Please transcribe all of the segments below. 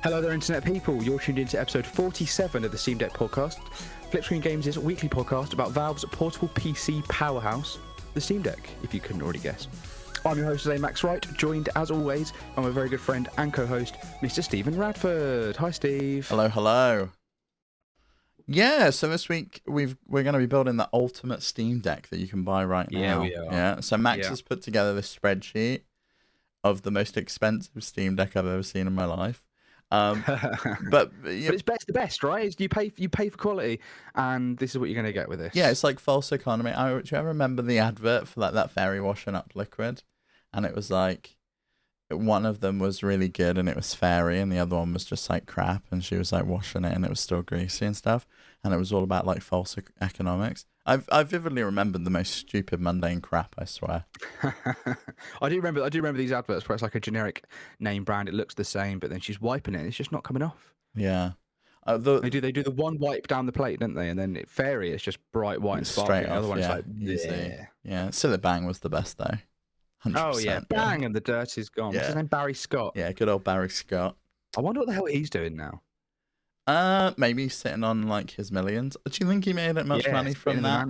Hello there, Internet people. You're tuned into episode 47 of the Steam Deck podcast, Flipscreen Games' weekly podcast about Valve's portable PC powerhouse, the Steam Deck, if you couldn't already guess. I'm your host today, Max Wright, joined as always by my very good friend and co-host, Mr. Stephen Radford. Hi, Steve. Hello, hello. Yeah, so this week we're going to be building the ultimate Steam Deck that you can buy right now. Yeah, we are. Yeah, so Max has put together this spreadsheet of the most expensive Steam Deck I've ever seen in my life. But it's the best, right? You pay for quality, and this is what you're going to get with this. Yeah, it's like false economy. Do you ever remember the advert for like that fairy washing up liquid? And it was like one of them was really good and it was fairy, and the other one was just like crap, and she was like washing it and it was still greasy and stuff, and it was all about like false economics. I vividly remembered the most stupid mundane crap, I swear. I do remember these adverts where it's like a generic name brand, it looks the same, but then she's wiping it and it's just not coming off. Yeah. They do the one wipe down the plate, don't they? And then fairy is just bright white and sparkling. The other one's like easy. Yeah. Silly Bang was the best though. 100%, oh yeah, bang, and the dirt is gone. What's his name? Barry Scott. Yeah, good old Barry Scott. I wonder what the hell he's doing now. Maybe sitting on like his millions. Do you think he made much money from that?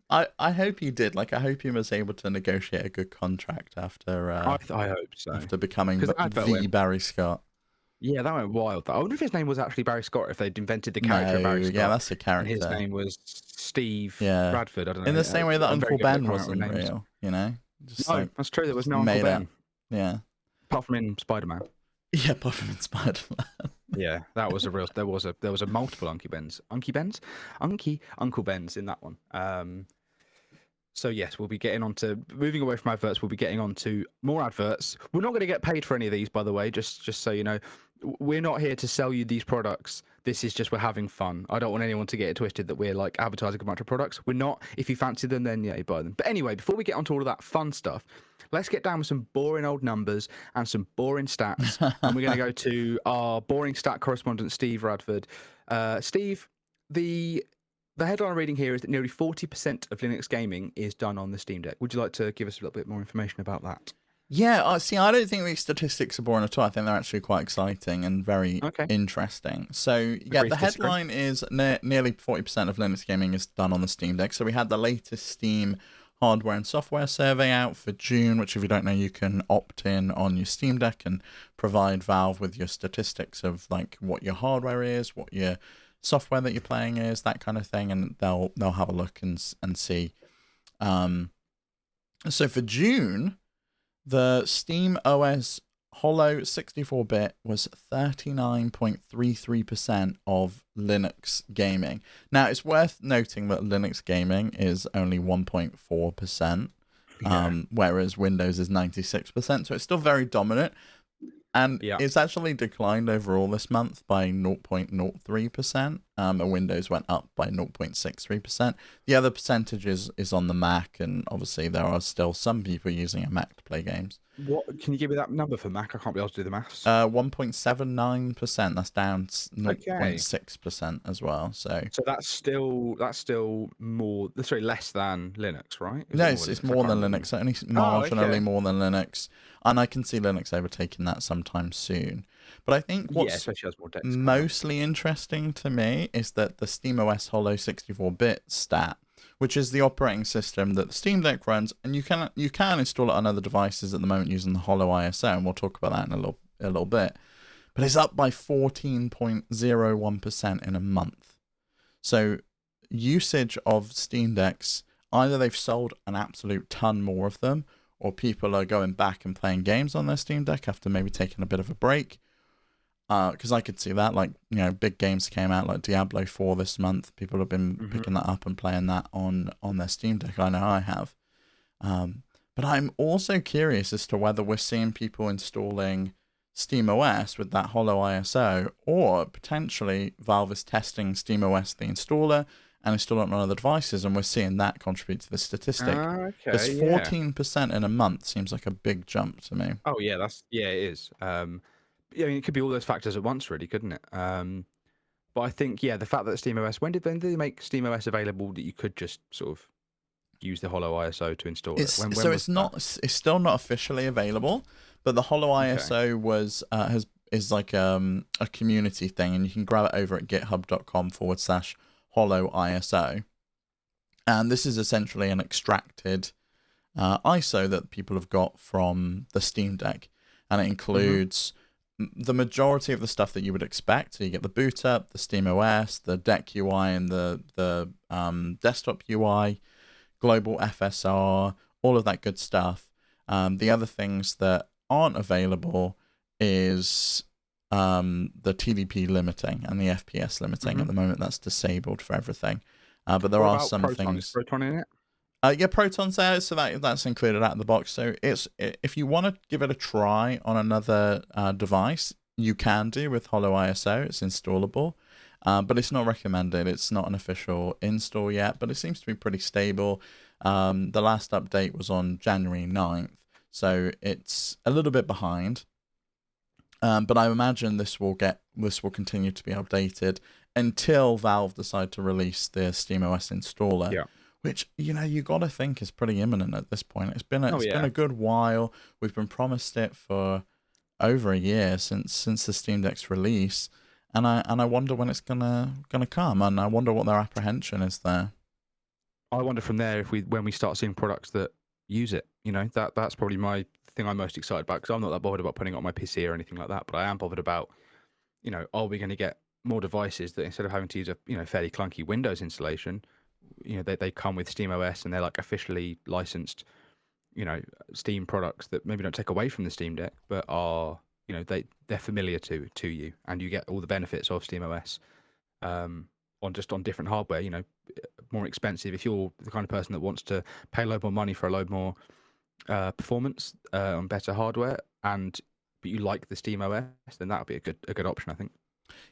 I hope he did. Like, I hope he was able to negotiate a good contract after. I hope so. After becoming the Barry Scott. Yeah, that went wild. I wonder if his name was actually Barry Scott, or if they'd invented the character of Barry Scott. Yeah, that's a character. And his name was Steve Bradford. I don't know. In the same way that Uncle Ben wasn't real, you know. That's true. There was no Uncle Ben. Yeah. Apart from in Spider-Man. Yeah, apart from in Spider-Man. Yeah, that was a real. There was a multiple Uncle Bens in that one. So yes, we'll be getting on to moving away from adverts. We'll be getting on to more adverts. We're not going to get paid for any of these, by the way. Just so you know, we're not here to sell you these products. This is just we're having fun. I don't want anyone to get it twisted that we're like advertising a bunch of products. We're not. If you fancy them, then yeah, you buy them. But anyway, before we get on to all of that fun stuff, let's get down with some boring old numbers and some boring stats. And we're going to go to our boring stat correspondent, Steve Radford. Steve, the headline I'm reading here is that nearly 40% of Linux gaming is done on the Steam Deck. Would you like to give us a little bit more information about that? Yeah, see, I don't think these statistics are boring at all. I think they're actually quite exciting and very interesting. So, yeah, the headline is nearly 40% of Linux gaming is done on the Steam Deck. So we had the latest Steam hardware and software survey out for June, which, if you don't know, you can opt in on your Steam Deck and provide Valve with your statistics of like what your hardware is, what your software that you're playing is, that kind of thing, and they'll have a look and see. So for June, the Steam OS Holo 64-bit was 39.33% of Linux gaming. Now, it's worth noting that Linux gaming is only 1.4%, whereas Windows is 96%, so it's still very dominant. And it's actually declined overall this month by 0.03%, and Windows went up by 0.63%. The other percentage is on the Mac, and obviously there are still some people using a Mac to play games. What can you give me that number for Mac? I can't be able to do the maths. 1.79%. That's down 0.6% as well. So that's still more. Sorry, less than Linux, right? No, it's more than Linux. Only marginally more than Linux, and I can see Linux overtaking that sometime soon. But I think what's mostly interesting to me is that the SteamOS Holo 64-bit stat, which is the operating system that the Steam Deck runs, and you can install it on other devices at the moment using the Holo ISO, and we'll talk about that in a little bit. But it's up by 14.01% in a month. So usage of Steam Decks, either they've sold an absolute ton more of them, or people are going back and playing games on their Steam Deck after maybe taking a bit of a break. Because I could see that, like, you know, big games came out like Diablo 4 this month. People have been picking that up and playing that on their Steam Deck. I know I have. But I'm also curious as to whether we're seeing people installing SteamOS with that Holo ISO, or potentially Valve is testing SteamOS the installer and installing it on other devices, and we're seeing that contribute to the statistic. Because 14% in a month seems like a big jump to me. Oh yeah, it is. I mean, it could be all those factors at once, really, couldn't it? But I think, the fact that SteamOS, when did they make SteamOS available that you could just sort of use the Holo ISO to install it? It's still not officially available, but the Holo ISO was is like a community thing, and you can grab it over at github.com/hollowiso. And this is essentially an extracted ISO that people have got from the Steam Deck, and it includes the majority of the stuff that you would expect. So you get the boot up, the Steam OS, the deck UI, and the desktop UI, global FSR, all of that good stuff. The other things that aren't available is the TDP limiting and the FPS limiting. At the moment, that's disabled for everything. But there are some Proton? things. Is Proton in it? Yeah, Proton's there, so that's included out of the box. So if you want to give it a try on another device, you can do with Hollow ISO. It's installable, but it's not recommended. It's not an official install yet, but it seems to be pretty stable. The last update was on January 9th, so it's a little bit behind. But I imagine this will continue to be updated until Valve decide to release the SteamOS installer. Yeah. Which, you got to think is pretty imminent at this point. It's been a good while. We've been promised it for over a year since the Steam Deck's release, and I wonder when it's gonna come, and I wonder what their apprehension is there. I wonder from there when we start seeing products that use it. That's probably my thing I'm most excited about, because I'm not that bothered about putting it on my PC or anything like that, but I am bothered about, are we going to get more devices that instead of having to use a fairly clunky Windows installation, they come with SteamOS and they're like officially licensed, Steam products that maybe don't take away from the Steam Deck, but are, they're familiar to you, and you get all the benefits of SteamOS on different hardware, more expensive. If you're the kind of person that wants to pay a load more money for a load more performance on better hardware, but you like the SteamOS, then that would be a good option, I think.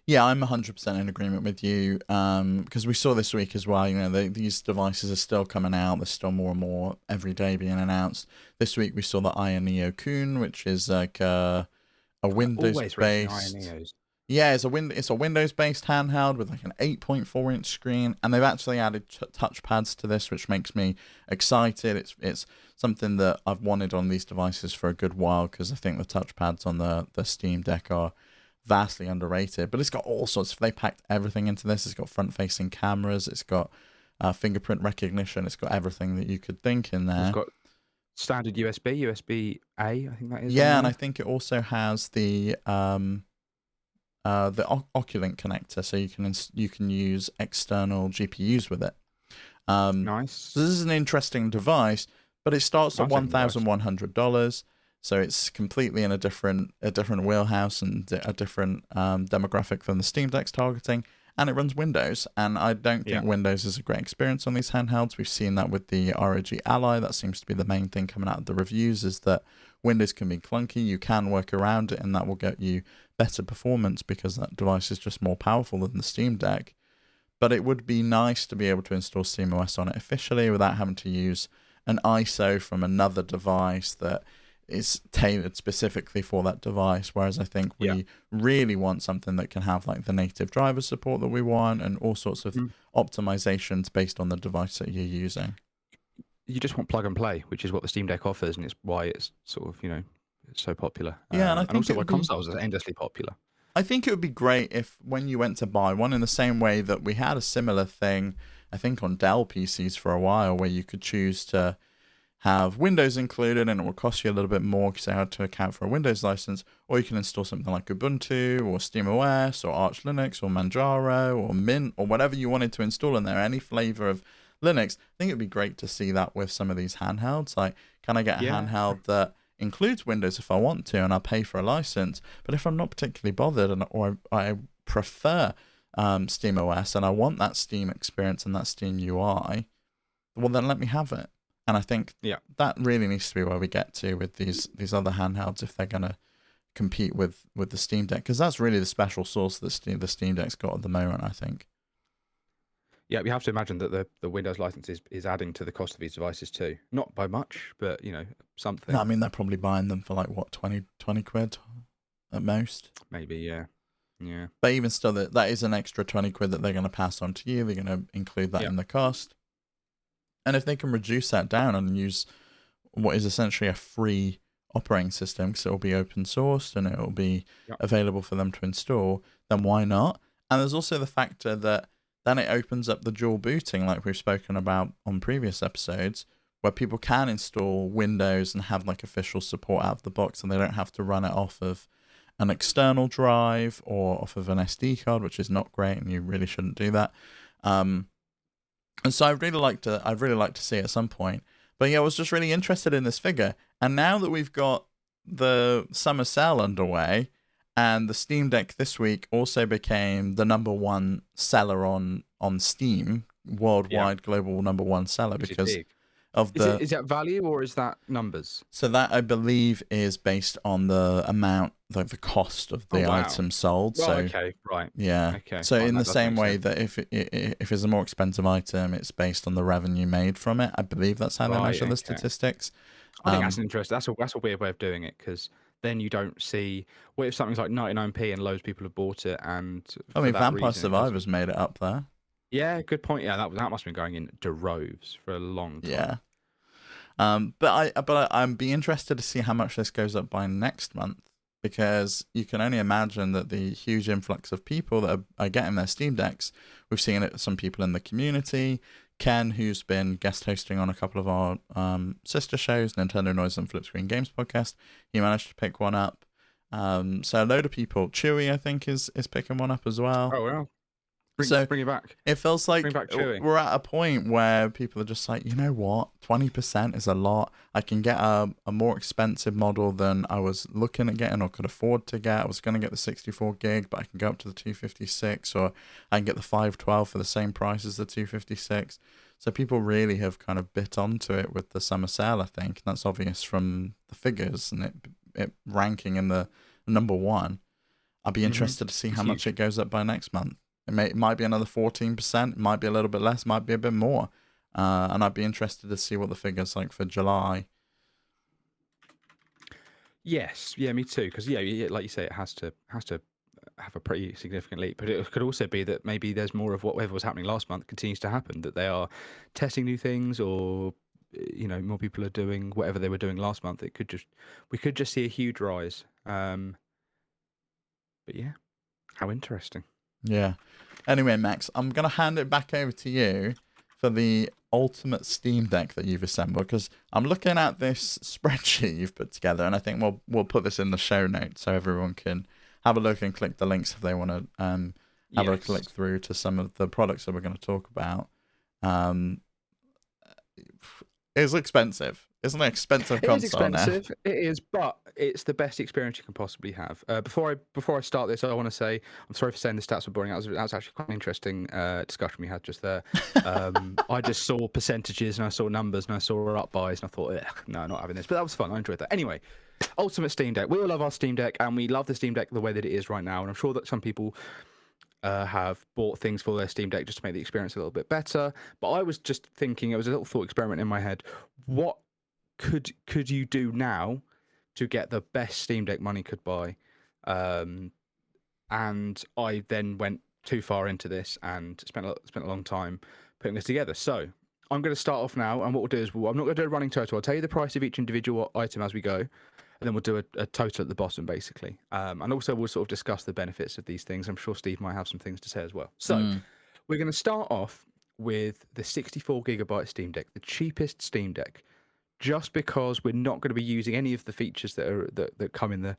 Yeah, I'm 100% in agreement with you, because we saw this week as well, these devices are still coming out. There's still more and more every day being announced. This week we saw the Aya Neo Kun, which is like a Windows-based... Yeah, it's a Windows-based handheld with like an 8.4-inch screen, and they've actually added touchpads to this, which makes me excited. It's something that I've wanted on these devices for a good while, because I think the touchpads on the Steam Deck are vastly underrated. But it's got all sorts. They packed everything into this. It's got front-facing cameras. It's got fingerprint recognition. It's got everything that you could think in there. It's got standard USB-A, I think that is. Yeah, and I think it also has the Oculink connector, so you can use external GPUs with it. Nice. So this is an interesting device, but it starts at $1,100. So it's completely in a different wheelhouse and a different demographic than the Steam Deck's targeting, and it runs Windows. And I don't think Windows is a great experience on these handhelds. We've seen that with the ROG Ally. That seems to be the main thing coming out of the reviews, is that Windows can be clunky. You can work around it, and that will get you better performance because that device is just more powerful than the Steam Deck. But it would be nice to be able to install SteamOS on it officially without having to use an ISO from another device that is tailored specifically for that device. Whereas I think we really want something that can have like the native driver support that we want, and all sorts of optimizations based on the device that you're using. You just want plug and play, which is what the Steam Deck offers, and it's why it's sort of, it's so popular. Yeah, and I think also why consoles are endlessly popular. I think it would be great if when you went to buy one, in the same way that we had a similar thing, I think on Dell PCs for a while, where you could choose to have Windows included and it will cost you a little bit more because they had to account for a Windows license, or you can install something like Ubuntu or SteamOS or Arch Linux or Manjaro or Mint or whatever you wanted to install in there, any flavor of Linux. I think it'd be great to see that with some of these handhelds. Like, can I get a handheld that includes Windows if I want to, and I'll pay for a license? But if I'm not particularly bothered, or I prefer SteamOS and I want that Steam experience and that Steam UI, well, then let me have it. And I think that really needs to be where we get to with these other handhelds if they're going to compete with the Steam Deck, because that's really the special sauce that the Steam Deck's got at the moment, I think. Yeah, we have to imagine that the Windows license is adding to the cost of these devices too. Not by much, but something. No, I mean, they're probably buying them for like what, 20 quid at most. Maybe, yeah. But even still, that is an extra 20 quid that they're going to pass on to you. They're going to include that in the cost. And if they can reduce that down and use what is essentially a free operating system because it will be open sourced and it will be Yep. available for them to install, then why not? And there's also the factor that then it opens up the dual booting, like we've spoken about on previous episodes, where people can install Windows and have like official support out of the box, and they don't have to run it off of an external drive or off of an SD card, which is not great, and you really shouldn't do that. And so I'd really like to see it at some point. But yeah, I was just really interested in this figure, and now that we've got the summer sale underway, and the Steam Deck this week also became the #1 seller on Steam, worldwide global #1 seller Which is because big. of the. Is that value or is that numbers? So that I believe is based on the amount, like the cost of the Oh, wow. item sold. Well, so okay, right. yeah. Okay. So fine, in that the does same make way sense. that if it's a more expensive item, it's based on the revenue made from it. I believe that's how they Right, measure the okay. statistics. I think that's an interesting. That's a weird way of doing it because then you don't see. What if something's like 99p and loads of people have bought it, and I for mean, that Vampire reason, Survivors made it up there. Yeah, good point. Yeah, that must have been going in droves for a long time. Yeah. But I'd be interested to see how much this goes up by next month, because you can only imagine that the huge influx of people that are getting their Steam Decks. We've seen it, some people in the community. Ken, who's been guest hosting on a couple of our sister shows, Nintendo Noise and Flip Screen Games podcast, he managed to pick one up. So a load of people. Chewy, I think, is picking one up as well. Oh well. Bring it back. It feels like Bring back Chewy. we're at a point where people are just like, you know what, 20% is a lot. I can get a more expensive model than I was looking at getting or could afford to get. I was going to get the 64 gig, but I can go up to the 256, or I can get the 512 for the same price as the 256. So people really have kind of bit onto it with the summer sale, I think. And that's obvious from the figures and it ranking in the #1. I'd be interested to see how much it goes up by next month. It might be another 14%, might be a little bit less, might be a bit more. And I'd be interested to see what the figure's like for July. Yes, yeah, me too. Because like you say, it has to have a pretty significant leap. But it could also be that maybe there's more of whatever was happening last month continues to happen. That they are testing new things, or more people are doing whatever they were doing last month. We could just see a huge rise. But yeah, how interesting. Yeah. Anyway, Max, I'm going to hand it back over to you for the ultimate Steam Deck that you've assembled, because I'm looking at this spreadsheet you've put together, and I think we'll put this in the show notes so everyone can have a look and click the links if they want to have a click through to some of the products that we're going to talk about. It's expensive. It's an expensive console. It is expensive. It is, but it's the best experience you can possibly have. Before I start this, I want to say I'm sorry for saying the stats were boring. That was actually quite an interesting discussion we had just there. I just saw percentages and I saw numbers and I saw up buys and I thought, no, not having this. But that was fun. I enjoyed that. Anyway, Ultimate Steam Deck. We all love our Steam Deck, and we love the Steam Deck the way that it is right now. And I'm sure that some people have bought things for their Steam Deck just to make the experience a little bit better. But I was just thinking, it was a little thought experiment in my head. What could you do now to get the best Steam Deck money could buy? And I then went too far into this and spent a long time putting this together. So I'm going to start off now, and what we'll do is I'm not going to do a running total. I'll tell you the price of each individual item as we go, and then we'll do a total at the bottom, basically. And also we'll sort of discuss the benefits of these things. I'm sure Steve might have some things to say as well. So we're going to start off with the 64 gigabyte Steam Deck, the cheapest Steam Deck, just because we're not going to be using any of the features that come in the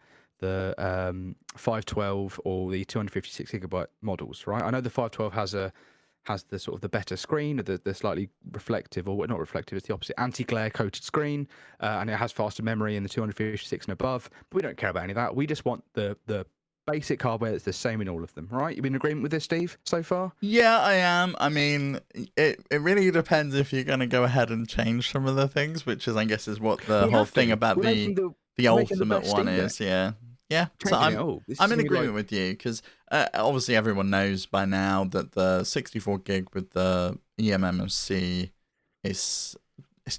512 or the 256 gigabyte models, right? I know the 512 has the sort of the better screen, the slightly reflective, or not reflective, it's the opposite, anti-glare coated screen, and it has faster memory in the 256 and above. But we don't care about any of that. We just want the basic hardware that's the same in all of them, right? You been in agreement with this, Steve, so far? Yeah, I am. I mean, it really depends if you're going to go ahead and change some of the things, which is, I guess, is what the whole thing about the ultimate one is. Yeah. Yeah, so I'm in agreement with you, because obviously everyone knows by now that the 64 gig with the eMMC is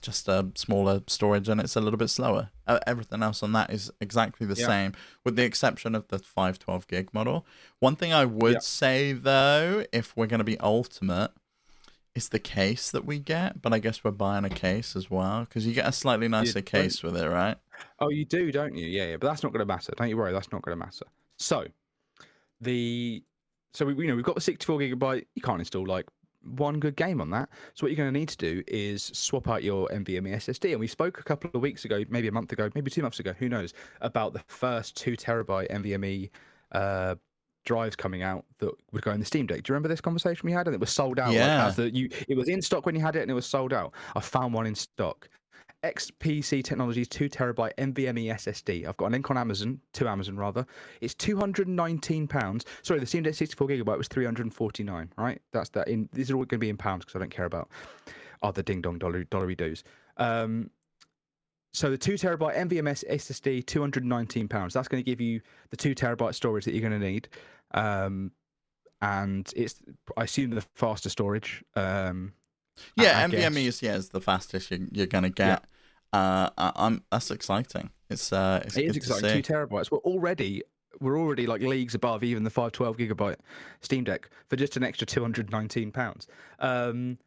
just a smaller storage and it's a little bit slower. Everything else on that is exactly the same, with the exception of the 512 gig model. One thing I would say, though, if we're going to be ultimate, is the case that we get, but I guess we're buying a case as well, because you get a slightly nicer case with it, right? Oh, you do, don't you? Yeah, yeah. But that's not going to matter. Don't you worry. That's not going to matter. So the we've got the 64 GB. You can't install like one good game on that. So what you're going to need to do is swap out your NVMe SSD. And we spoke a couple of weeks ago, maybe a month ago, maybe 2 months ago, who knows, about the first 2 TB NVMe drives coming out that would go in the Steam Deck. Do you remember this conversation we had? And it was sold out. Yeah. It was in stock when you had it, and it was sold out. I found one in stock. XPC Technologies 2 TB NVMe SSD. I've got a link on Amazon, to Amazon rather. It's £219. Sorry, the Steam Deck 64 GB was 349. Right, that's that. These are all going to be in pounds because I don't care about other ding dong dollary doos. So the 2 TB NVMe SSD, £219. That's going to give you the 2 TB storage that you're going to need, and it's, I assume, the faster storage. Yeah, I NVMe guess. is the fastest you're gonna get. That's exciting. It's It good is to exciting. see. 2 TB. We're already like leagues above even the 512 GB Steam Deck for just an extra £219.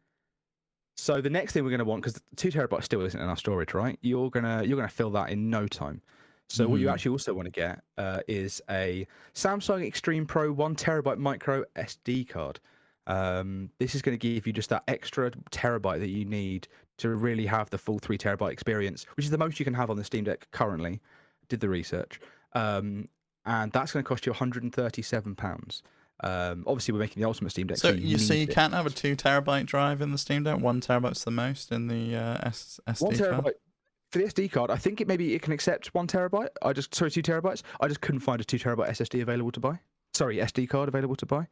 So the next thing we're going to want, because 2 TB still isn't enough storage, right? You're gonna fill that in no time. So what you actually also want to get is a Samsung Extreme Pro 1 TB micro SD card. This is going to give you just that extra terabyte that you need to really have the full 3 TB experience, which is the most you can have on the Steam Deck currently. Did the research, and that's going to cost you £137. Obviously, we're making the Ultimate Steam Deck, So you you need it. can't have a 2 TB drive in the Steam Deck. 1 TB's the most in the SD 1 card. TB for the SD card. I think it can accept 1 TB. 2 TB. I just couldn't find a 2 TB SSD available to buy. Sorry, SD card available to buy.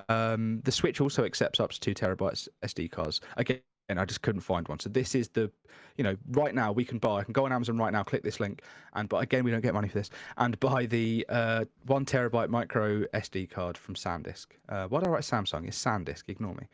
The Switch also accepts up to 2 TB SD cards. Again, I just couldn't find one. So this is right now I can go on Amazon right now, click this link, but again, we don't get money for this, and buy the 1 TB micro SD card from SanDisk. Why do I write Samsung? It's SanDisk. Ignore me.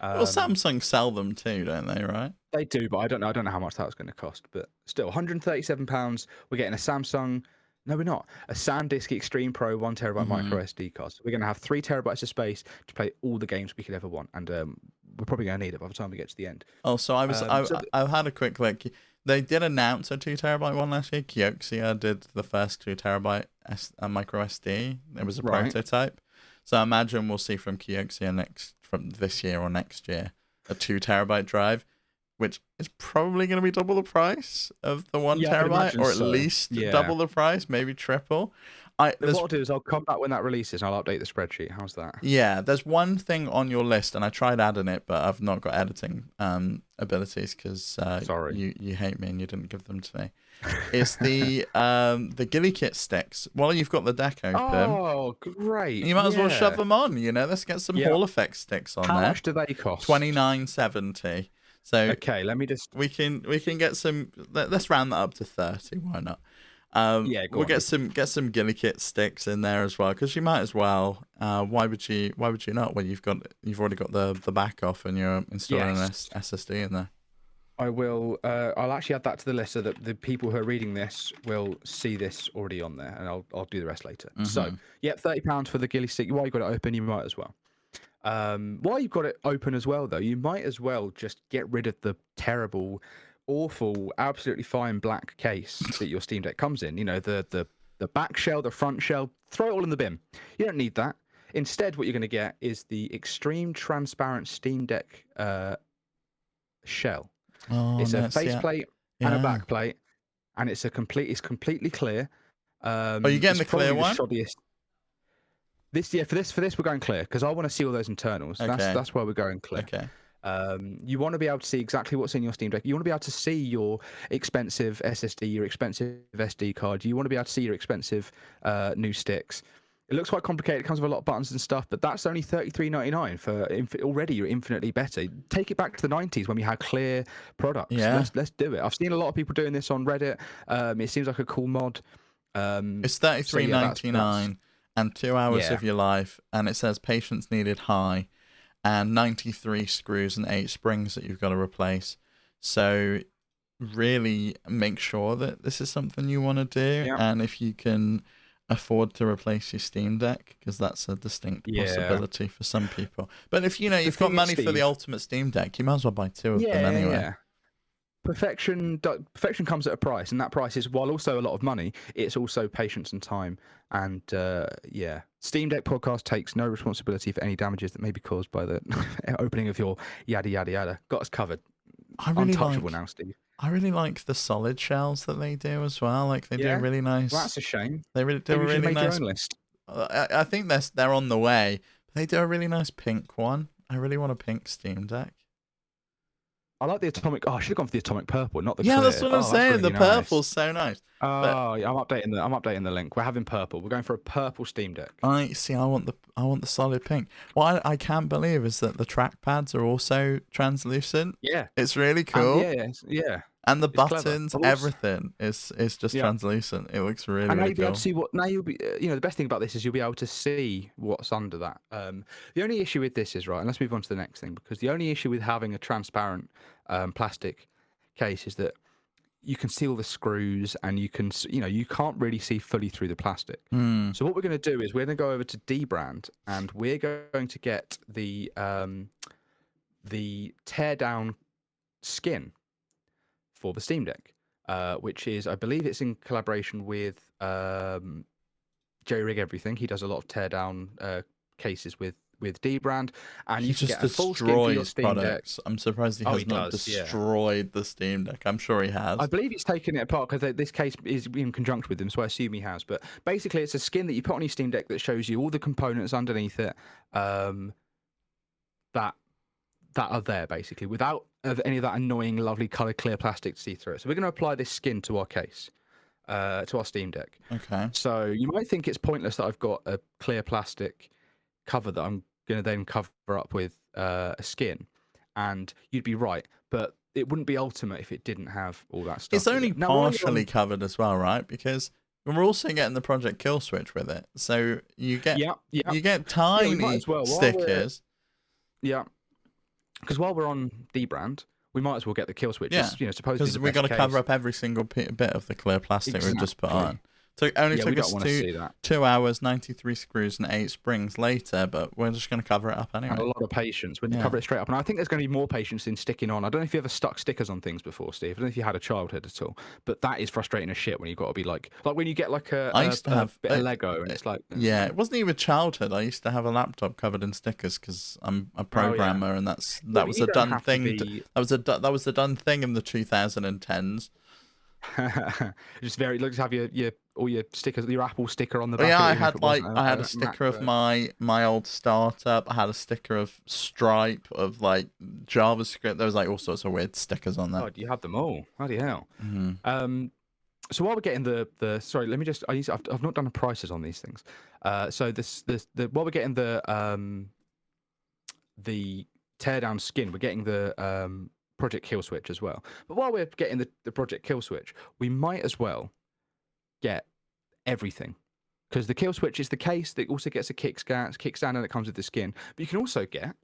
Well, Samsung sell them too, don't they? Right? They do, but I don't know how much that's going to cost. But still, £137. We're getting a Samsung. No, we're not. A SanDisk Extreme Pro 1 TB micro SD card. So we're going to have 3 TB of space to play all the games we could ever want, and we're probably going to need it by the time we get to the end. Oh, so I've had a quick look. They did announce a 2 TB one last year. Kioxia did the first 2 TB micro SD. It was a prototype. So I imagine we'll see from Kioxia from this year or next year a 2 TB drive, which is probably going to be double the price of the 1 TB, or at least double the price, maybe triple. What I'll do is I'll come back when that releases and I'll update the spreadsheet. How's that? Yeah, there's one thing on your list, and I tried adding it, but I've not got editing abilities because sorry, you hate me and you didn't give them to me. It's the GuliKit sticks. While you've got the deck open, oh great! You might as well shove them on. Let's get some Hall Effect sticks on there. How much do they cost? $29.70. So okay, let me just. We can get some. Let's round that up to 30. Why not? We'll get some GuliKit sticks in there as well, because you might as well. Why would you not when you've already got the back off and you're installing an SSD in there? I will. I'll actually add that to the list so that the people who are reading this will see this already on there, and I'll do the rest later. So £30 for the Gilly stick. While you've got it open, you might as well. While you've got it open as well, though, you might as well just get rid of the terrible, awful, absolutely fine black case that your Steam Deck comes in. The back shell, the front shell. Throw it all in the bin. You don't need that. Instead, what you're going to get is the extreme transparent Steam Deck shell. It's a faceplate and a back plate, and it's completely clear. Are you getting the clear one? For this we're going clear because I want to see all those internals. Okay. That's why we're going clear. Okay. You want to be able to see exactly what's in your Steam Deck. You want to be able to see your expensive SSD, your expensive SD card. You want to be able to see your expensive new sticks. It looks quite complicated. It comes with a lot of buttons and stuff, but that's only $33.99 for already. You're infinitely better. Take it back to the 90s when we had clear products. Yeah. Let's do it. I've seen a lot of people doing this on Reddit. It seems like a cool mod. It's $33.99 and 2 hours of your life, and it says patience needed high, and 93 screws and 8 springs that you've got to replace. So really make sure that this is something you want to do, and if you can afford to replace your Steam Deck, because that's a distinct possibility for some people. But if you've got money for the ultimate Steam Deck, you might as well buy 2 of them anyway. perfection comes at a price, and that price is, while also a lot of money, it's also patience and time. And yeah, Steam Deck podcast takes no responsibility for any damages that may be caused by the opening of your yada yada yada. Got us covered. I really Untouchable like now, Steve. I really like the solid shells that they do as well. Like they do Yeah? a really nice. Well, that's a shame. They really do Maybe a we should really make your nice. own list. I think they're on the way. They do a really nice pink one. I really want a pink Steam Deck. I like the atomic. Oh, I should have gone for the atomic purple, not the Yeah, clear. that's what I'm saying. Really The nice. purple's so nice. But Oh, yeah, I'm updating the link. We're having purple. We're going for a purple Steam Deck. I want the solid pink. What I can't believe is that the trackpads are also translucent. Yeah. It's really cool. Yeah. And the It's clever. buttons, But also- everything is just Yeah. translucent. It looks really, And now really you'll be able cool. to see what. Now you'll be. The best thing about this is you'll be able to see what's under that. The only issue with this is, right, and let's move on to the next thing, because the only issue with having a transparent plastic case is that you can see all the screws, and you can't really see fully through the plastic. So what we're going to do is we're going to go over to Dbrand, and we're going to get the tear down skin for the Steam Deck, which is, I believe it's in collaboration with Jerry Rig Everything. He does a lot of tear down cases with Dbrand, and He you can just get a full skin for your destroys Steam Deck. products. I'm surprised he Oh, has he not does, yeah. destroyed the Steam Deck. I'm sure he has. I believe he's taken it apart because this case is in conjunction with them, so I assume he has. But basically, it's a skin that you put on your Steam Deck that shows you all the components underneath it that are there, basically, without any of that annoying, lovely coloured clear plastic to see through it. So we're going to apply this skin to our case, to our Steam Deck. Okay. So you might think it's pointless that I've got a clear plastic cover that I'm going to then cover up with a skin, and you'd be right, but it wouldn't be ultimate if it didn't have all that stuff. It's with only it. Now, while you're partially on- covered as well, right? Because we're also getting the Project Kill Switch with it, so you get Yeah. you get we tiny might as well. While stickers. Yeah. Because while we're on Dbrand, we might as well get the kill switch. Yeah, It's, supposedly Because the we've got best to cover case. up every single bit of the clear plastic we've just put Exactly. on. So it only Yeah, we took don't us want to see that. 2 hours, 93 screws, and 8 springs later, but we're just going to cover it up anyway. And a lot of patience when you Yeah. cover it straight up. And I think there's going to be more patience in sticking on. I don't know if you ever stuck stickers on things before, Steve. I don't know if you had a childhood at all, but that is frustrating as shit when you've got to be like when you get like I used to have bit of Lego and it's like Yeah, it wasn't even childhood. I used to have a laptop covered in stickers because I'm a programmer, and that Well, was you a don't done have to thing. be- That was a done thing in the 2010s. just very look to have your all your stickers, your Apple sticker on the But back. yeah, of it, I even if had it wasn't I had a Mac sticker of version. my old startup. I had a sticker of Stripe, of like JavaScript. There was like all sorts of weird stickers on there. God, you have them all. Bloody hell. Mhm. So while we're getting the sorry, let me just I've not done the prices on these things. So while we're getting the teardown skin, we're getting the Project Kill Switch as well. But while we're getting the Project Kill Switch, we might as well get everything. Because the Kill Switch is the case that also gets a kickstand and it comes with the skin. But you can also get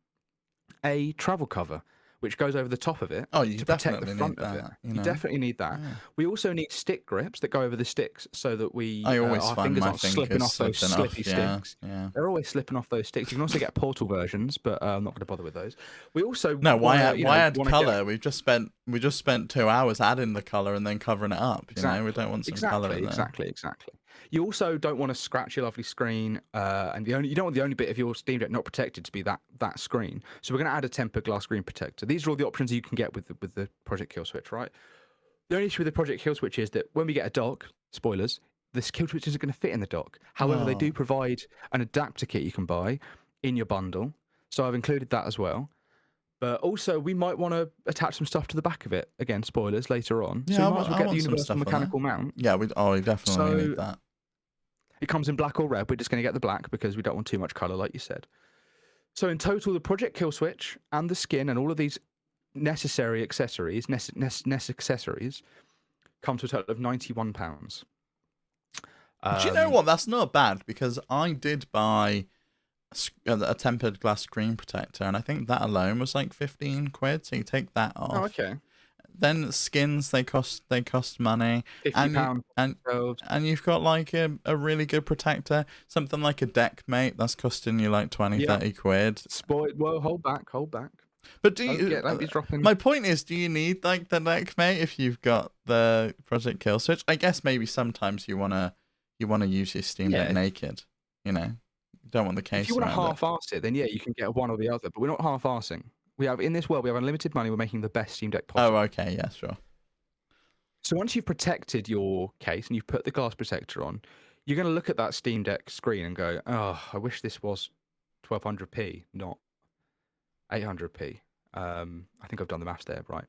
a travel cover, which goes over the top of it Oh, you to protect definitely the need front of that. it. You You know? definitely need that. Yeah. We also need stick grips that go over the sticks so that I always our find fingers my aren't slipping off those slipping off. slippy Yeah, sticks. yeah. They're always slipping off those sticks. You can also get portal versions, but I'm not going to bother with those. We also No, why add wanna color? We just spent 2 hours adding the color and then covering it up. You know, we don't want some color in there. Exactly. You also don't want to scratch your lovely screen, and you don't want the only bit of your Steam Deck not protected to be that screen. So we're going to add a tempered glass screen protector. These are all the options you can get with the Project Kill Switch, right? The only issue with the Project Kill Switch is that when we get a dock, spoilers, this Kill Switch isn't going to fit in the dock. However, they do provide an adapter kit you can buy in your bundle, so I've included that as well. But also, we might want to attach some stuff to the back of it. Again, spoilers later on. Yeah, so I we might as well want get the some universal stuff on that. mechanical mount. Yeah, we definitely So- need that. It comes in black or red. We're just going to get the black because we don't want too much color, like you said. So in total, the Project Kill Switch and the skin and all of these necessary accessories, accessories, come to a total of £91. Do you know what? That's not bad because I did buy a tempered glass screen protector, and I think that alone was like 15 quid. So you take that off. Oh, okay. Then skins, they cost money. £50. And you've got like a really good protector, something like a Deckmate that's costing you like 20, Yeah. 30 quid. Well, hold back. But do Don't you? don't be dropping. My point is, do you need like the neck, mate? If you've got the Project Kill Switch, I guess maybe sometimes you wanna use your Steam Deck Yeah. naked. You know, you don't want the case. If you want to around it. half-arse it, then yeah, you can get one or the other. But we're not half-arsing. We have in this world, we have unlimited money. We're making the best Steam Deck possible. Oh, okay, yeah, sure. So once you've protected your case and you've put the glass protector on, you're going to look at that Steam Deck screen and go, "Oh, I wish this was 1200p, not 800p." I think I've done the maths there, right?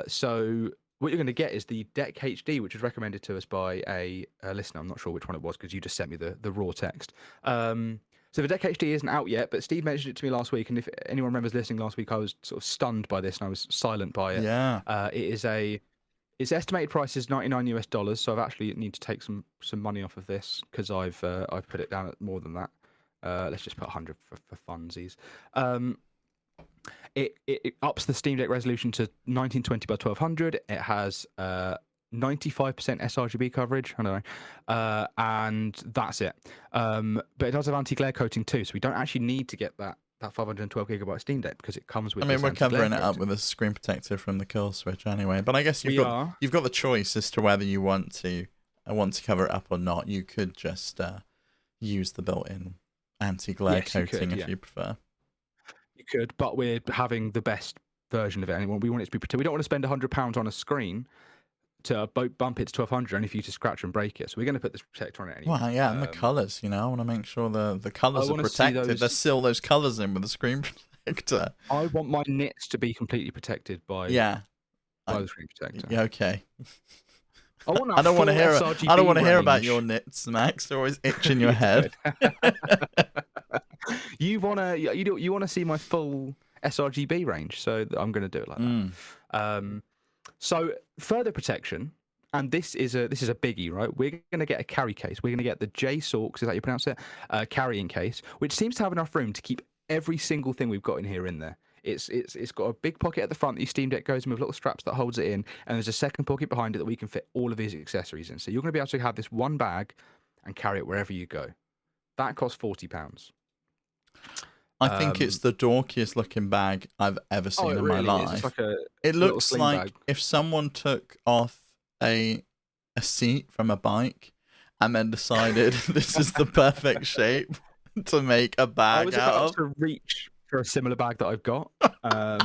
So what you're going to get is the Deck HD, which was recommended to us by a listener. I'm not sure which one it was because you just sent me the raw text. So the Deck HD isn't out yet, but Steve mentioned it to me last week, and if anyone remembers listening last week, I was sort of stunned by this and I was silent by it. Yeah. Its estimated price is $99 US, so I've actually need to take some money off of this because I've put it down at more than that. Let's just put 100 for funsies. It ups the Steam Deck resolution to 1920 by 1200. It has 95% sRGB coverage. I don't know, and that's it. But it does have anti-glare coating too, so we don't actually need to get that 512 gigabyte Steam Deck because it comes with. I mean, we're covering it up coating. with a screen protector from the Kill Switch anyway. But I guess you've got the choice as to whether you want to cover it up or not. You could just use the built-in anti-glare coating if you prefer. You could, but we're having the best version of it. And we want it to be protected. We don't want to spend £100 on a screen to bump it to 1200 only for you to scratch and break it. So we're going to put this protector on it anyway. Well, yeah, and the colours, I want to make sure the colours are protected. There's still those colours in with the screen protector. I want my nits to be completely protected by the screen protector. Yeah, okay. I don't want to hear about your nits, Max. They're always itching your head. You wanna see my full sRGB range, so I'm going to do it like that. So further protection, and this is a biggie, right? We're going to get a carry case. We're going to get the JSORX, is that how you pronounce it? Carrying case, which seems to have enough room to keep every single thing we've got in here in there. It's got a big pocket at the front that your Steam Deck goes in with little straps that holds it in, and there's a second pocket behind it that we can fit all of these accessories in. So you're going to be able to have this one bag and carry it wherever you go. That costs £40. I think it's the dorkiest looking bag I've ever seen in my life. It looks like if someone took off a seat from a bike and then decided this is the perfect shape to make a bag out of. To reach for a similar bag that I've got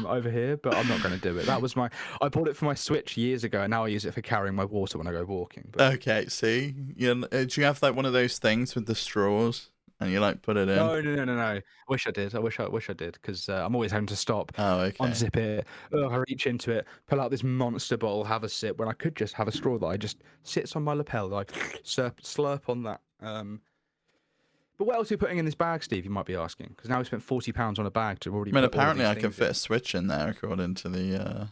over here, but I'm not going to do it. I bought it for my Switch years ago, and now I use it for carrying my water when I go walking. But... Okay, see, do you have like one of those things with the straws? And you put it in? No. I wish I did. I wish I did because I'm always having to stop, unzip it, I reach into it, pull out this monster bottle, have a sip. When I could just have a straw that I just sits on my lapel, like slurp on that. But what else are you putting in this bag, Steve? You might be asking, because now we spent £40 on a bag to already. I mean, apparently I can fit a Switch in there according to the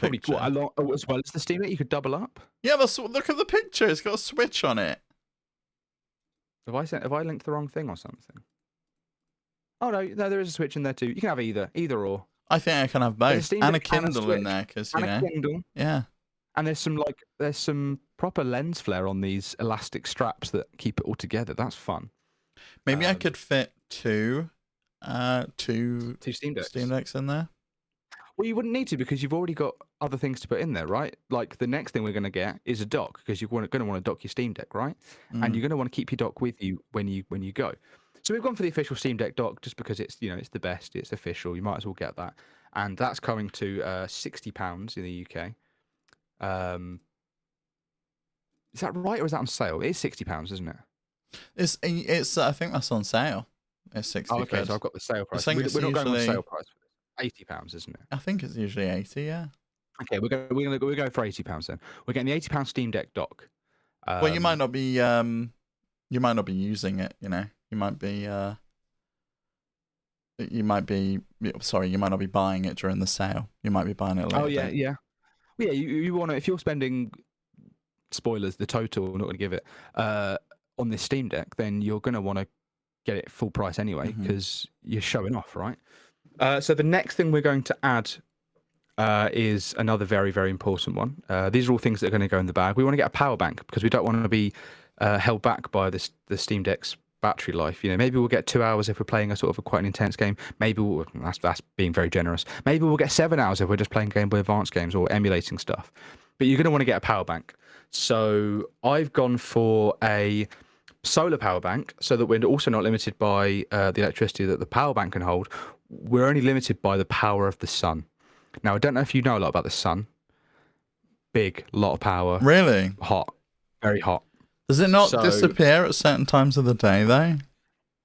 picture. As well as the Steam Deck, you could double up. Yeah, but look at the picture. It's got a Switch on it. Have I linked the wrong thing or something? Oh no, there is a Switch in there too. You can have either or. I think I can have both, and a Kindle in there because a Kindle. Yeah. And there's some proper lens flare on these elastic straps that keep it all together. That's fun. Maybe I could fit two Steam Decks in there. Well, you wouldn't need to because you've already got other things to put in there, right? Like the next thing we're going to get is a dock because you're going to want to dock your Steam Deck, right? And you're going to want to keep your dock with you when you go. So we've gone for the official Steam Deck dock just because it's it's the best, it's official. You might as well get that, and that's coming to £60 in the UK. Is that right or is that on sale? It is £60, isn't it? It's I think that's on sale. It's 60. Oh, okay, so I've got the sale price. We're not going on sale price. £80, isn't it? I think it's usually 80. Yeah. Okay, we're going for £80 then. We're getting the £80 Steam Deck dock. Well, you might not be using it. You might not be buying it during the sale. You might be buying it later. Oh yeah. Well, yeah, you want to, if you're spending, spoilers, the total, we're not going to give it, on this Steam Deck, then you're going to want to get it full price anyway because you're showing off, right? So the next thing we're going to add is another very, very important one. These are all things that are going to go in the bag. We want to get a power bank because we don't want to be held back by the Steam Deck's battery life. Maybe we'll get 2 hours if we're playing a sort of quite an intense game. Maybe that's being very generous. Maybe we'll get 7 hours if we're just playing Game Boy Advance games or emulating stuff. But you're going to want to get a power bank. So I've gone for a solar power bank so that we're also not limited by the electricity that the power bank can hold. We're only limited by the power of the sun. Now, I don't know if you know a lot about the sun. Big, lot of power. Really? Hot. Very hot. Does it not So- disappear at certain times of the day, though?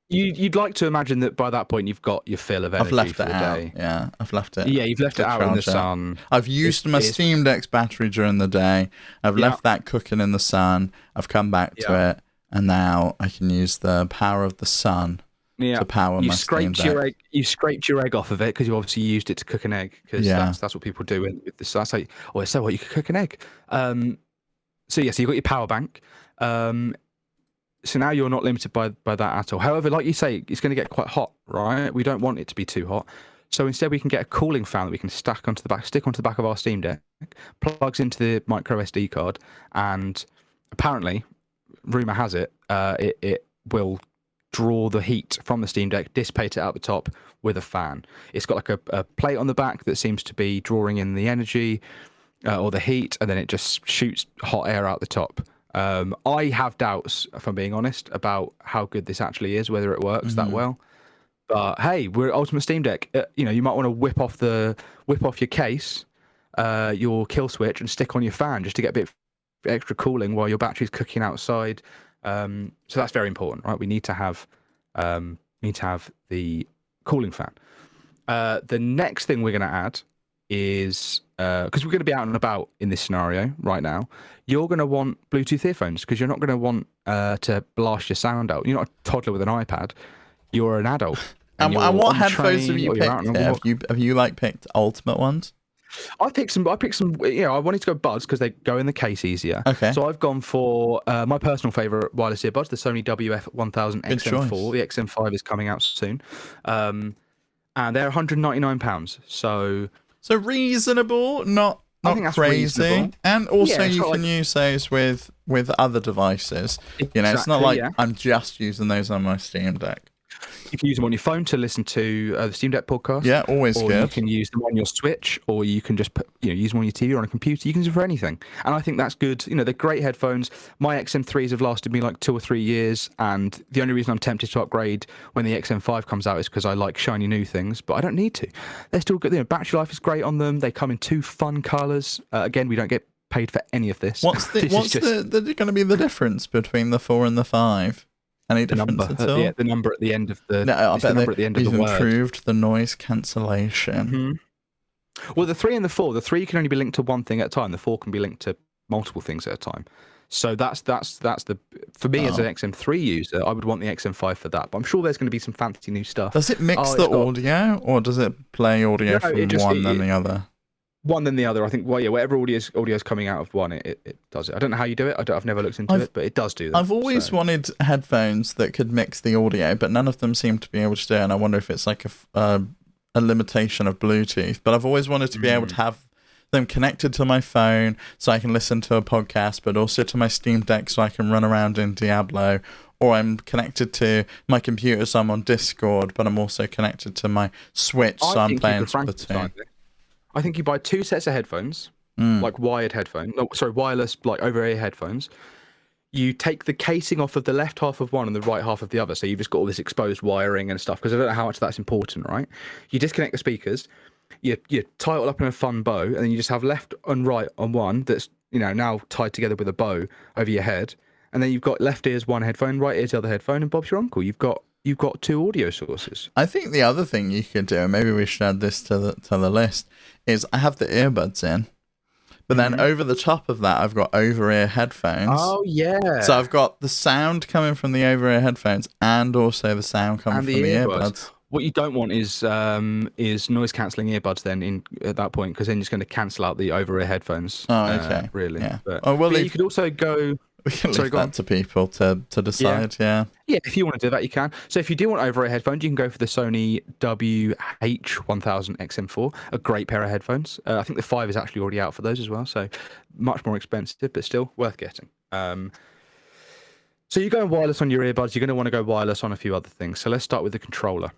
You'd like to imagine that by that point you've got your fill of energy I've left for it the out. day. Yeah, I've left it. Yeah, you've left to it out in the charge it. sun. I've used my it's- Steam Deck's battery during the day. I've Yeah. left that cooking in the sun. I've come back to it, and now I can use the power of the sun Yeah. to power You my Steam scraped Deck. your egg. You scraped your egg off of it because you obviously used it to cook an egg. Because Yeah. that's what people do with this. That's like, so what? You could cook an egg. So you've got your power bank. So now you're not limited by that at all. However, like you say, it's going to get quite hot, right? We don't want it to be too hot. So instead, we can get a cooling fan that we can stick onto the back of our Steam Deck, plugs into the micro SD card, and apparently, rumor has it, it will draw the heat from the Steam Deck, dissipate it out the top with a fan. It's got like a plate on the back that seems to be drawing in the energy or the heat, and then it just shoots hot air out the top. I have doubts, if I'm being honest, about how good this actually is, whether it works that well. But hey, we're Ultimate Steam Deck. You might want to whip off your case, your kill switch, and stick on your fan just to get a bit of extra cooling while your battery's cooking outside. So that's very important, right? We need to have the cooling fan. The next thing we're going to add is because we're going to be out and about in this scenario right now. You're going to want Bluetooth earphones because you're not going to want to blast your sound out. You're not a toddler with an iPad. You're an adult. And you're what on the headphones have train you or you're out picked? on a Here? walk. Have you like picked ultimate ones? I picked some. I wanted to go buds because they go in the case easier. Okay. So I've gone for my personal favorite wireless earbuds, the Sony WF-1000 Good XM4. choice. The XM5 is coming out soon, and they're £199. So reasonable, not I think that's crazy. reasonable. And also Yeah, it's you not can use those with other devices. It's not Exactly, like yeah. I'm just using those on my Steam Deck. You can use them on your phone to listen to the Steam Deck podcast. Yeah, always Or you good. can use them on your Switch, or you can just use them on your TV or on a computer. You can use them for anything, and I think that's good. They're great headphones. My XM3s have lasted me like 2 or 3 years, and the only reason I'm tempted to upgrade when the XM5 comes out is because I like shiny new things, but I don't need to. They're still good. Battery life is great on them. They come in 2 fun colors. Again, we don't get paid for any of this. What's This is just going to be the difference between the 4 and the 5? Any the difference number? at all? The number at the end of the. No, I it's the bet number at the end of they've the word. improved the noise cancellation. Well, the 3 and the 4, the 3 can only be linked to one thing at a time. The 4 can be linked to multiple things at a time. So that's the for me as an XM3 user, I would want the XM5 for that. But I'm sure there's going to be some fancy new stuff. Does it mix Oh, the it's got- audio, or does it play audio No, from it just- one then the other? One than the other. I think. Well, yeah, whatever audio's coming out of one, it does it. I don't know how you do it. I've never looked into it, but it does do that. I've always so. wanted headphones that could mix the audio, but none of them seem to be able to do it. And I wonder if it's like a limitation of Bluetooth. But I've always wanted to be able to have them connected to my phone so I can listen to a podcast, but also to my Steam Deck so I can run around in Diablo. Or I'm connected to my computer, so I'm on Discord, but I'm also connected to my Switch, so I'm playing Splatoon. I think you buy 2 sets of headphones, like wired headphones. No, sorry, wireless, like over-ear headphones. You take the casing off of the left half of one and the right half of the other, so you've just got all this exposed wiring and stuff. Because I don't know how much that's important, right? You disconnect the speakers, you tie it all up in a fun bow, and then you just have left and right on one that's now tied together with a bow over your head, and then you've got left ear's one headphone, right ear's the other headphone, and Bob's your uncle. You've got 2 audio sources. I think the other thing you could do, and maybe we should add this to the list, is I have the earbuds in, but then over the top of that, I've got over-ear headphones. Oh yeah. So I've got the sound coming from the over-ear headphones and also the sound coming And from the the earbuds. earbuds. What you don't want is noise cancelling earbuds then at that point, because then it's going to cancel out the over-ear headphones. Oh, okay. Really. Yeah. But, Oh, well, but you could also go. we can Sorry, leave go on. that to people to decide. Yeah. Yeah, if you want to do that, you can. So if you do want over-ear headphones, you can go for the Sony WH-1000 XM4, a great pair of headphones. I think the 5 is actually already out for those as well, so much more expensive, but still worth getting. So you're going wireless on your earbuds. You're going to want to go wireless on a few other things. So let's start with the controller.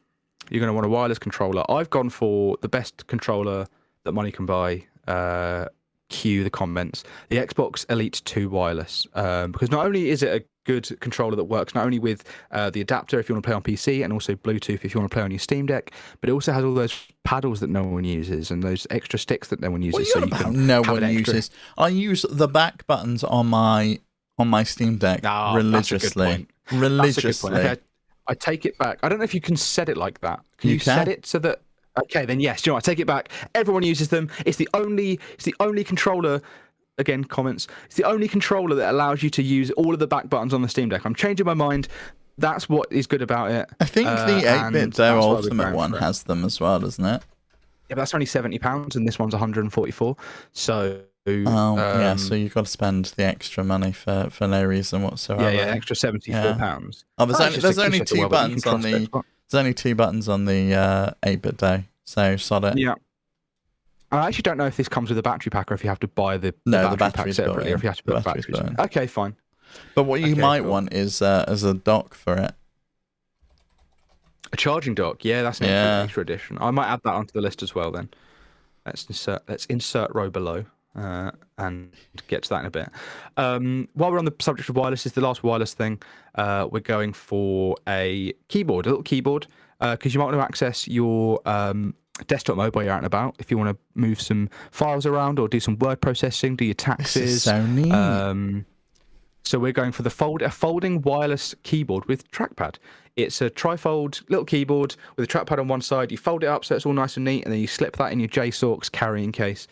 You're going to want a wireless controller. I've gone for the best controller that money can buy. Cue the comments. The Xbox Elite 2 wireless, because not only is it a good controller that works not only with the adapter if you want to play on PC and also Bluetooth if you want to play on your Steam Deck, but it also has all those paddles that no one uses and those extra sticks that no one uses. What are you on about no one uses? I use the back buttons on my Steam Deck religiously. Religiously. Okay, I take it back. I don't know if you can set it like that. Can you set it so that? Okay, then yes. Do you know what? I take it back. Everyone uses them. It's the only controller. Again, comments. It's the only controller that allows you to use all of the back buttons on the Steam Deck. I'm changing my mind. That's what is good about it. I think the 8-bit Ultimate one has them as well, doesn't it? Yeah, but that's only £70, and this one's 144. So. Yeah, so you've got to spend the extra money for no reason whatsoever. Yeah, extra £74. Oh, there's only two buttons on the. There's only 2 buttons on the 8-bit day, so sod it. Yeah. I actually don't know if this comes with a battery pack or if you have to buy the battery pack separately, or if you have to put the batteries in. Okay, fine. But what you might want is as a dock for it. A charging dock, yeah, that's an extra addition. I might add that onto the list as well. Then let's insert row below and get to that in a bit. While we're on the subject of wireless, is the last wireless thing. We're going for a keyboard, a little keyboard, because you might want to access your desktop mode while you're out and about. If you want to move some files around or do some word processing, do your taxes. This is so neat. So we're going for a folding wireless keyboard with trackpad. It's a trifold little keyboard with a trackpad on one side. You fold it up so it's all nice and neat, and then you slip that in your JSOX carrying case.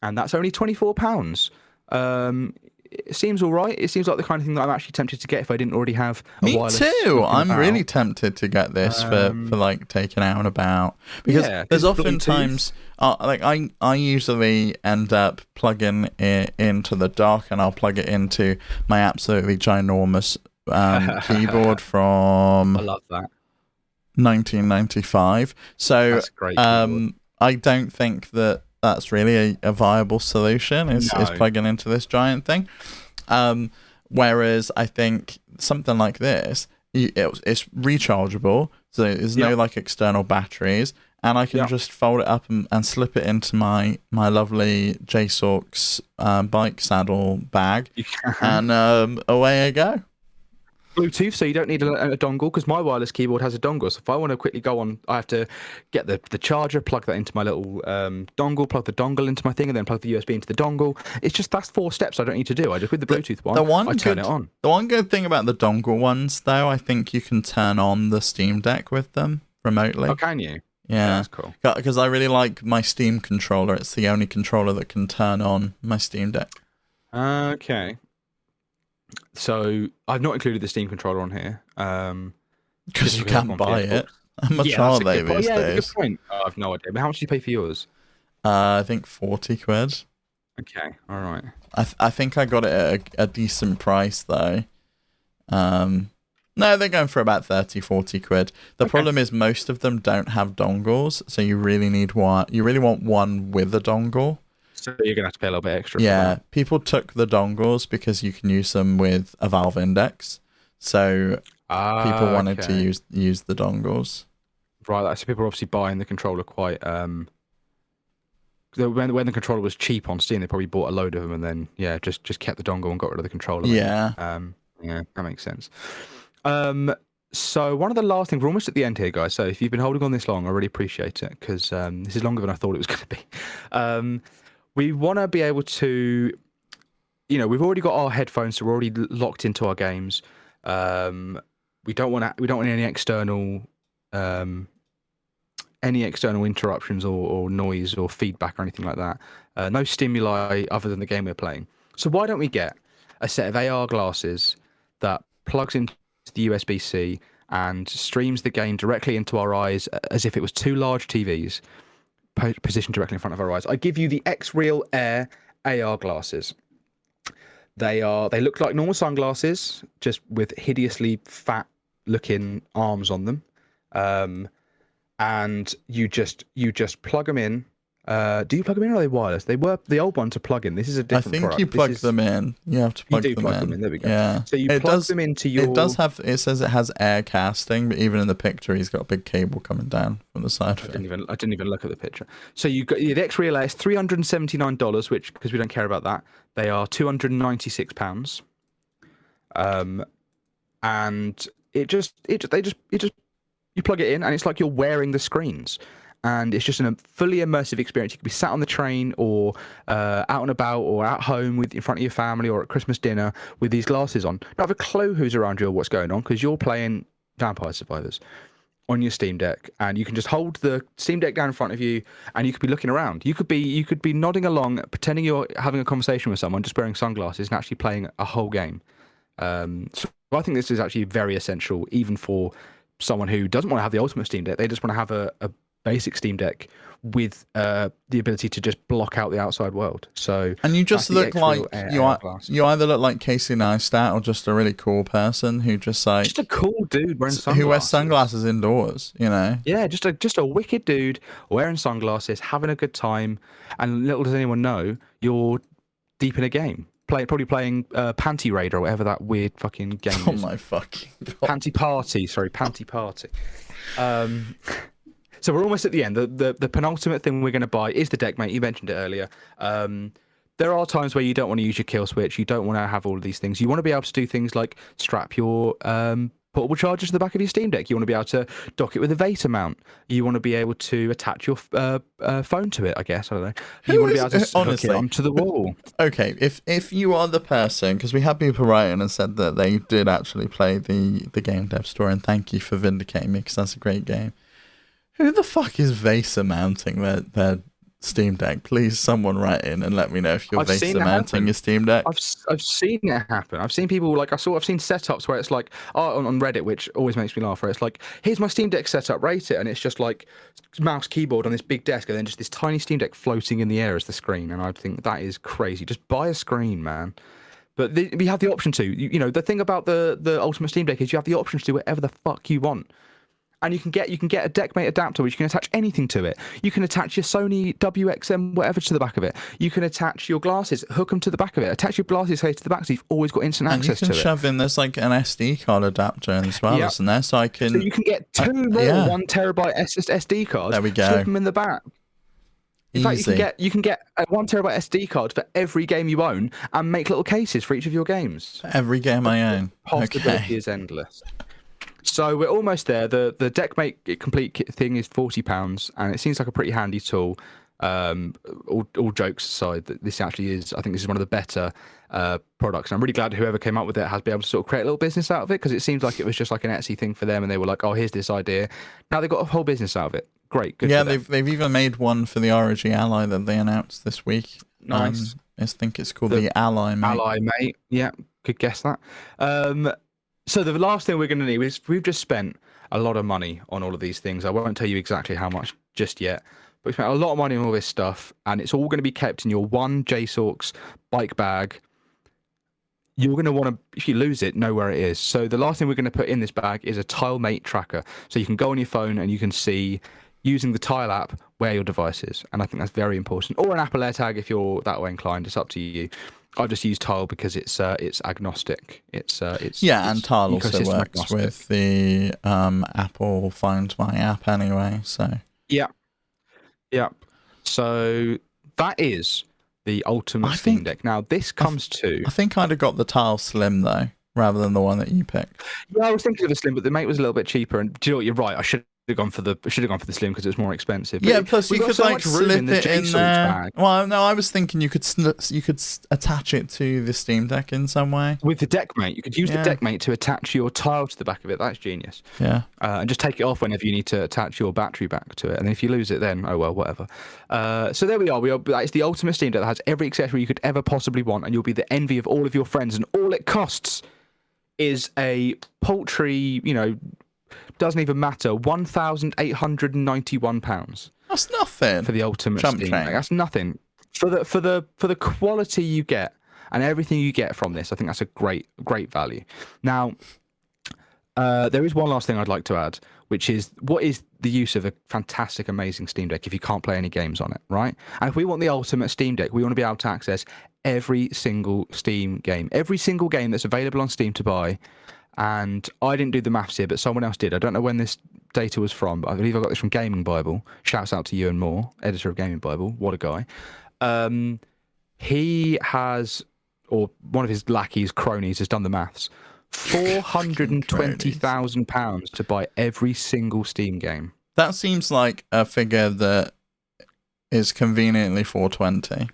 And that's only £24. It seems all right. It seems like the kind of thing that I'm actually tempted to get if I didn't already have a wireless. Me too. I'm really tempted to get this for like taking out and about, because there's often times like I usually end up plugging it into the dock, and I'll plug it into my absolutely ginormous keyboard from I love that 1995. So that's great. I don't think that's really a viable solution is plugging into this giant thing. Whereas I think something like this, it's rechargeable, so there's no like external batteries, and I can just fold it up and slip it into my lovely JSOX bike saddle bag, and away I go. Bluetooth, so you don't need a dongle, because my wireless keyboard has a dongle. So if I want to quickly go on, I have to get the charger, plug that into my little dongle, plug the dongle into my thing, and then plug the USB into the dongle. That's 4 steps I don't need to do. I just with the Bluetooth one, I turn it on. The one good thing about the dongle ones, though, I think you can turn on the Steam Deck with them remotely. Oh, can you? Yeah, that's cool. Because I really like my Steam controller. It's the only controller that can turn on my Steam Deck. Okay. So I've not included the Steam controller on here. Because you can't buy it. How much are they these days? Good point. I have no idea. But how much do you pay for yours? I think 40 quid. Okay, all right. I think I got it at a decent price, though. No, they're going for about 30, 40 quid. The problem is most of them don't have dongles, so you really need one. You really want one with a dongle. So you're gonna have to pay a little bit extra. Yeah, people took the dongles because you can use them with a Valve Index. So people wanted to use the dongles. Right, so people are obviously buying the controller quite. When the controller was cheap on Steam, they probably bought a load of them and then just kept the dongle and got rid of the controller. Yeah. Yeah, that makes sense. So one of the last things, we're almost at the end here, guys. So if you've been holding on this long, I really appreciate it, because this is longer than I thought it was going to be. We want to be able to, we've already got our headphones, so we're already locked into our games. We don't want any external interruptions or noise or feedback or anything like that. No stimuli other than the game we're playing. So why don't we get a set of AR glasses that plugs into the USB-C and streams the game directly into our eyes as if it was 2 large TVs positioned directly in front of our eyes. I give you the X-Real Air AR glasses. They look like normal sunglasses, just with hideously fat-looking arms on them. And you just plug them in. Do you plug them in or are they wireless? They were the old ones are plug-in. This is a I different think product. you This plug is- them in. You have to You plug do them plug in. them in. There we go. Yeah. So you It plug does, them into your. It does have. It says it has air casting, but even in the picture, he's got a big cable coming down from the side of it. I didn't even look at the picture. So you got the X Relay is $379, which because we don't care about that, they are £296. And you plug it in and it's like you're wearing the screens. And it's just a fully immersive experience. You could be sat on the train or out and about or at home in front of your family or at Christmas dinner with these glasses on. Not have a clue who's around you or what's going on because you're playing Vampire Survivors on your Steam Deck, and you can just hold the Steam Deck down in front of you, and you could be looking around. You could be nodding along, pretending you're having a conversation with someone, just wearing sunglasses, and actually playing a whole game. So I think this is actually very essential, even for someone who doesn't want to have the ultimate Steam Deck. They just want to have a basic Steam Deck with the ability to just block out the outside world. So and you just that's the look like X-Real glasses. you either look like Casey Neistat or just a really cool person who just like Just a cool dude wearing sunglasses. who wears sunglasses indoors, you know. Yeah, just a wicked dude wearing sunglasses, having a good time, and little does anyone know you're deep in a game. Probably playing Panty Raider or whatever that weird fucking game Oh is. my fucking god. Panty Party, sorry, Panty Party. So we're almost at the end. The penultimate thing we're going to buy is the deck, mate. You mentioned it earlier. There are times where you don't want to use your kill switch. You don't want to have all of these things. You want to be able to do things like strap your portable charger to the back of your Steam Deck. You want to be able to dock it with a Vata mount. You want to be able to attach your phone to it, I guess. I don't know. You want to be able to hook honestly, it onto the wall. Okay, if you are the person, because we had people writing and said that they did actually play the Game Dev Store, and thank you for vindicating me because that's a great game. Who the fuck is Vasa mounting their Steam Deck? Please, someone write in and let me know if you're I've seen Vasa it mounting happen. your Steam Deck. I've seen it happen. I've seen people I've seen setups where it's like on Reddit, which always makes me laugh. Where it's like, here's my Steam Deck setup, rate it, and it's just like mouse keyboard on this big desk, and then just this tiny Steam Deck floating in the air as the screen. And I think that is crazy. Just buy a screen, man. But we have the option to. You know, the thing about the Ultimate Steam Deck is you have the option to do whatever the fuck you want. And you can get a DeckMate adapter which you can attach anything to it. You can attach your Sony WXM whatever to the back of it. You can attach your glasses, hook them to the back of it. Attach your glasses case to the back, so you've always got instant And you access can to it. shove in, there's like an SD card adapter as well, Yep. isn't there? So I can. So you can get two more yeah. 1 terabyte SD cards. There we go. Slip them in the back. In fact, Easy. you can get a 1 terabyte SD card for every game you own, and make little cases for each of your games. Every game I own. Possibility Okay. is endless. So we're almost there. The DeckMate complete kit thing is £40, and it seems like a pretty handy tool. All jokes aside, that this actually is. I think this is one of the better products. And I'm really glad whoever came up with it has been able to sort of create a little business out of it, because it seems like it was just like an Etsy thing for them, and they were like, "Oh, here's this idea." Now they've got a whole business out of it. Great, good. Yeah, for them. they've even made one for the ROG Ally that they announced this week. Nice. I think it's called The the Ally, mate. Ally, mate. Yeah, could guess that. So the last thing we're going to need is we've just spent a lot of money on all of these things. I won't tell you exactly how much just yet, but we spent a lot of money on all this stuff, and it's all going to be kept in your one JSOX bike bag. You're going to want to, if you lose it, know where it is. So the last thing we're going to put in this bag is a TileMate tracker. So you can go on your phone and you can see, using the Tile app, where your device is. And I think that's very important. Or an Apple AirTag if you're that way inclined. It's up to you. I've just used Tile because it's agnostic. It's and Tile also ecosystem works agnostic. with the Apple Find My app anyway. So Yeah. So that is the ultimate I Steam think- Deck. Now this comes to. I think I'd have got the Tile Slim though, rather than the one that you picked. Yeah, I was thinking of a Slim, but the Mate was a little bit cheaper. And do you know what? You're right. I should have gone for the Slim because it's more expensive. But Yeah, plus we've you got could so like much room slip in the it in JSOX there. bag. Well, no, I was thinking you could attach it to the Steam Deck in some way. With the DeckMate, you could use Yeah. the DeckMate to attach your Tile to the back of it. That's genius. Yeah. And just take it off whenever you need to attach your battery back to it. And if you lose it, then oh well, whatever. So there we are. It's the ultimate Steam Deck that has every accessory you could ever possibly want, and you'll be the envy of all of your friends. And all it costs is a paltry, doesn't even matter, £1,891 That's nothing. for the ultimate Chump Steam change. Deck. That's nothing for the quality you get and everything you get from this. I think that's a great value. Now, There is one last thing I'd like to add, which is what is the use of a fantastic, amazing Steam Deck if you can't play any games on it, right? And if we want the ultimate Steam Deck, we want to be able to access every single Steam game, every single game that's available on Steam to buy. And I didn't do the maths here, but someone else did. I don't know when this data was from, but I believe I got this from Gaming Bible. Shouts out to Ewan Moore, editor of Gaming Bible. What a guy. He has, or one of his lackeys, cronies, has done the maths. £420,000 to buy every single Steam game. That seems like a figure that is conveniently 420.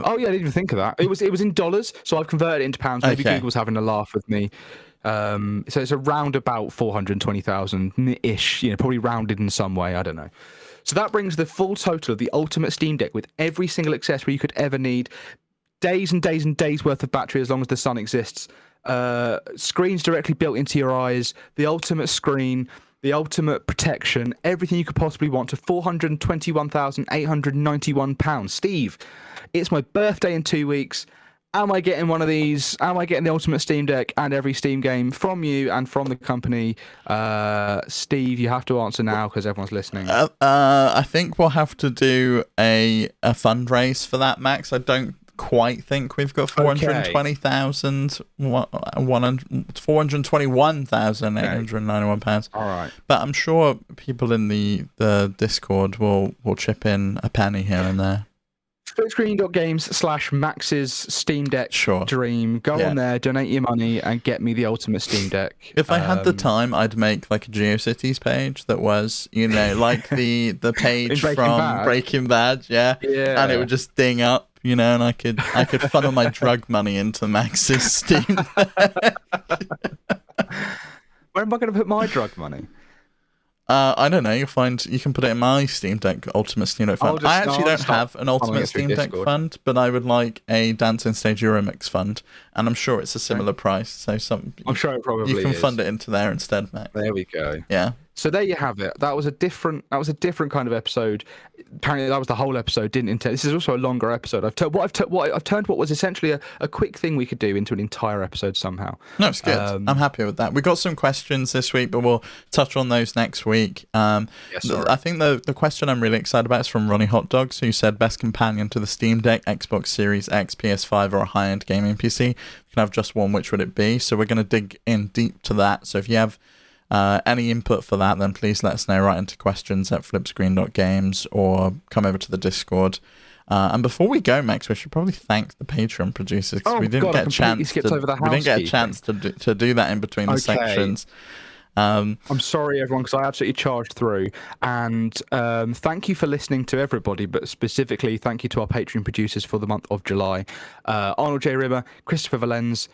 Oh yeah, I didn't even think of that. It was in dollars, so I've converted it into pounds. Maybe Okay. Google's having a laugh with me. So it's around about 420,000 ish. Probably rounded in some way. I don't know. So that brings the full total of the ultimate Steam Deck with every single accessory you could ever need. Days and days and days worth of battery as long as the sun exists. Screens directly built into your eyes, the ultimate screen, the ultimate protection, everything you could possibly want to £421,891. Steve, it's my birthday in 2 weeks. Am I getting one of these? Am I getting the ultimate Steam Deck and every Steam game from you and from the company? Steve, you have to answer now because everyone's listening. I think we'll have to do a fundraise for that, Max. I don't quite think we've got 421,891 pounds. All right, but I'm sure people in the Discord will chip in a penny here and there. Splitscreen.games/Max's Steam Deck Sure. dream. Go on there, donate your money, and get me the ultimate Steam Deck. If I had the time, I'd make like a GeoCities page that was, like the page from Breaking Bad, yeah, and it would just ding up, and I could funnel my drug money into Max's Steam. Where am I going to put my drug money? I don't know. You can put it in my Steam Deck Ultimate Steam Deck fund. I actually don't have an Ultimate Steam Deck fund, but I would like a Dancing Stage Euromix fund, and I'm sure it's a similar price. So I'm sure it probably you can fund it into there instead, Max. There we go. Yeah. So there you have it. That was a different kind of episode. Apparently, that was the whole episode. Didn't intend. This is also a longer episode. I've turned what was essentially a quick thing we could do into an entire episode somehow. No, it's good. I'm happy with that. We got some questions this week, but we'll touch on those next week. I think the question I'm really excited about is from Ronnie Hot Dogs, who said best companion to the Steam Deck, Xbox Series X, PS5, or a high-end gaming PC. You can have just one. Which would it be? So we're going to dig in deep to that. So if you have any input for that, then please let us know. Write into questions@flipscreen.games or come over to the Discord. And before we go, Max, we should probably thank the Patreon producers because we didn't get a chance to do that in between the sections. I'm sorry, everyone, because I absolutely charged through. And thank you for listening to everybody, but specifically thank you to our Patreon producers for the month of July. Arnold J. Rimmer, Christopher Valens,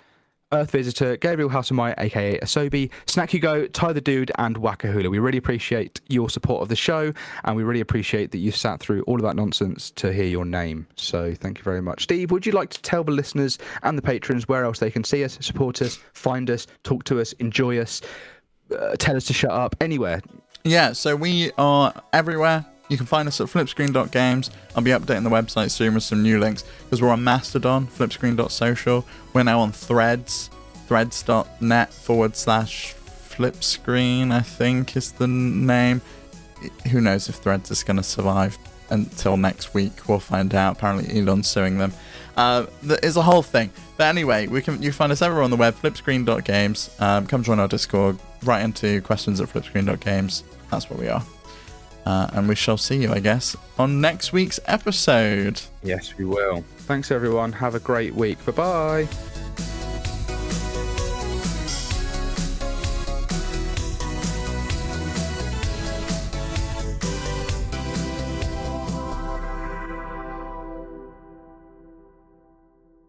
Earth Visitor, Gabriel Housemai, aka Asobi, Snack Hugo, Ty the Dude, and Wakahula. We really appreciate your support of the show, and we really appreciate that you've sat through all of that nonsense to hear your name. So thank you very much. Steve, would you like to tell the listeners and the patrons where else they can see us, support us, find us, talk to us, enjoy us, tell us to shut up, anywhere? Yeah, so we are everywhere. You can find us at flipscreen.games. I'll be updating the website soon with some new links because we're on Mastodon, flipscreen.social. We're now on Threads, threads.net/flipscreen, I think is the name. Who knows if Threads is going to survive until next week. We'll find out. Apparently Elon's suing them. It's a whole thing. But anyway, you can find us everywhere on the web, flipscreen.games. Come join our Discord. Write into questions@flipscreen.games. That's where we are. And we shall see you, I guess, on next week's episode. Yes, we will. Thanks, everyone. Have a great week. Bye-bye.